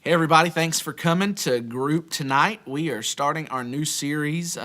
Hey everybody, thanks for coming to group tonight. We are starting our new series,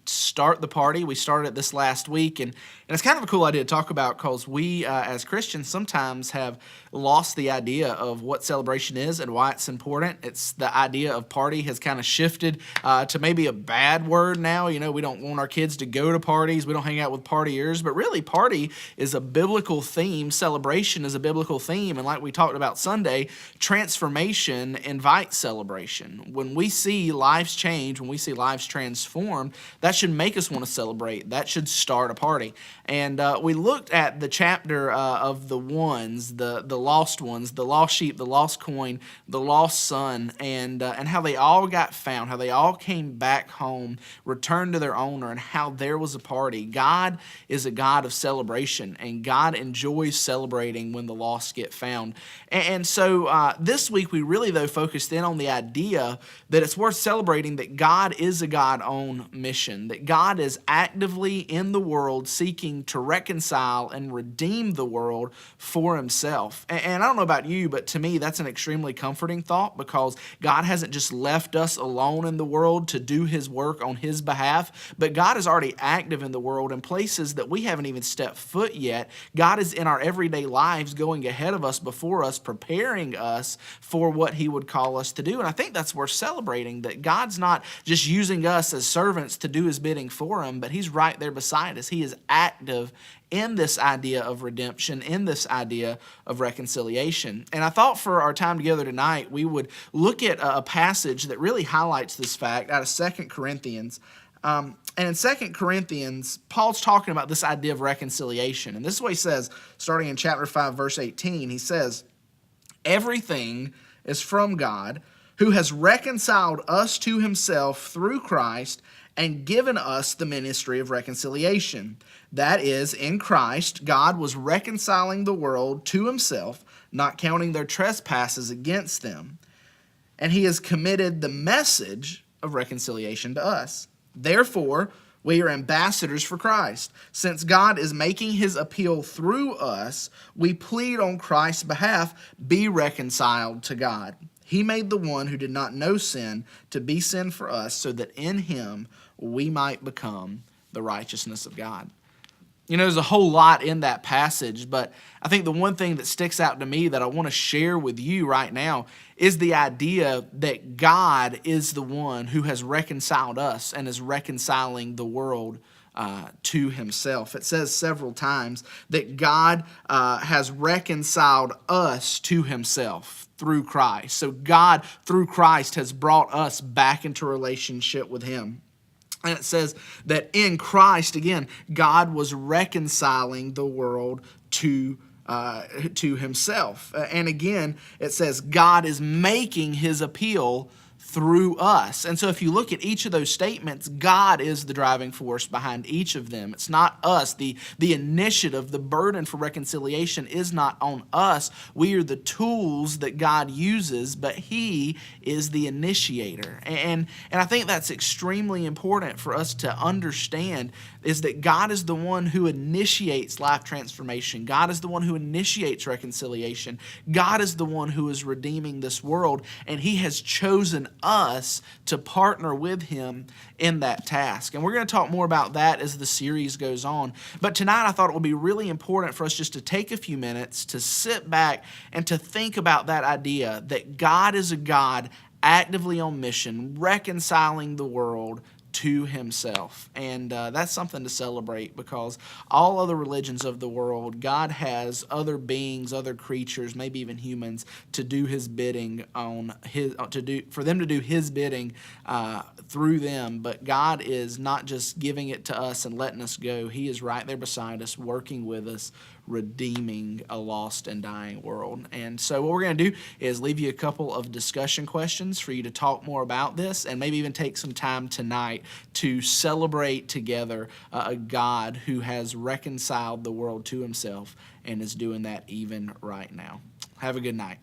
Start the Party. We started it this last week, and it's kind of a cool idea to talk about because we as Christians sometimes have lost the idea of what celebration is and why it's important. It's the idea of party has kind of shifted to maybe a bad word now. You know, we don't want our kids to go to parties. We don't hang out with partiers, but really party is a biblical theme. Celebration is a biblical theme, and like we talked about Sunday, transformation invite celebration. When we see lives change, when we see lives transformed, that should make us want to celebrate. That should start a party. And we looked at the chapter of the ones, the lost ones, the lost sheep, the lost coin, the lost son, and how they all got found, how they all came back home, returned to their owner, and how there was a party. God is a God of celebration, and God enjoys celebrating when the lost get found. And so this week we really, though, focused in on the idea that it's worth celebrating that God is a God on mission, that God is actively in the world seeking to reconcile and redeem the world for himself. And I don't know about you, but to me that's an extremely comforting thought because God hasn't just left us alone in the world to do his work on his behalf, but God is already active in the world in places that we haven't even stepped foot yet. God is in our everyday lives going ahead of us, before us, preparing us for what he would call us to do. And I think that's worth celebrating, that God's not just using us as servants to do his bidding for him, but he's right there beside us. He is active in this idea of redemption, in this idea of reconciliation. And I thought for our time together tonight, we would look at a passage that really highlights this fact out of 2 Corinthians. And in 2 Corinthians, Paul's talking about this idea of reconciliation. And this is what he says, starting in chapter 5, verse 18. He says, "Everything is from God, who has reconciled us to himself through Christ and given us the ministry of reconciliation. That is, in Christ, God was reconciling the world to himself, not counting their trespasses against them. And he has committed the message of reconciliation to us. Therefore, we are ambassadors for Christ. Since God is making his appeal through us, we plead on Christ's behalf, be reconciled to God. He made the one who did not know sin to be sin for us, so that in him we might become the righteousness of God." You know, there's a whole lot in that passage, but I think the one thing that sticks out to me that I want to share with you right now is the idea that God is the one who has reconciled us and is reconciling the world to himself. It says several times that God has reconciled us to himself through Christ. So God, through Christ, has brought us back into relationship with him. And it says that in Christ, again, God was reconciling the world to himself. And again, it says God is making his appeal through us. And so if you look at each of those statements, God is the driving force behind each of them. It's not us. The initiative, the burden for reconciliation is not on us. We are the tools that God uses, but he is the initiator. And I think that's extremely important for us to understand, is that God is the one who initiates life transformation. God is the one who initiates reconciliation. God is the one who is redeeming this world, and he has chosen us to partner with him in that task. And we're going to talk more about that as the series goes on. But tonight I thought it would be really important for us just to take a few minutes to sit back and to think about that idea that God is a God actively on mission, reconciling the world to himself. And that's something to celebrate, because all other religions of the world, God has other beings, other creatures, maybe even humans, to do his bidding for them to do his bidding through them. But God is not just giving it to us and letting us go. He is right there beside us, working with us, redeeming a lost and dying world. And so what we're going to do is leave you a couple of discussion questions for you to talk more about this, and maybe even take some time tonight to celebrate together a God who has reconciled the world to himself and is doing that even right now. Have a good night.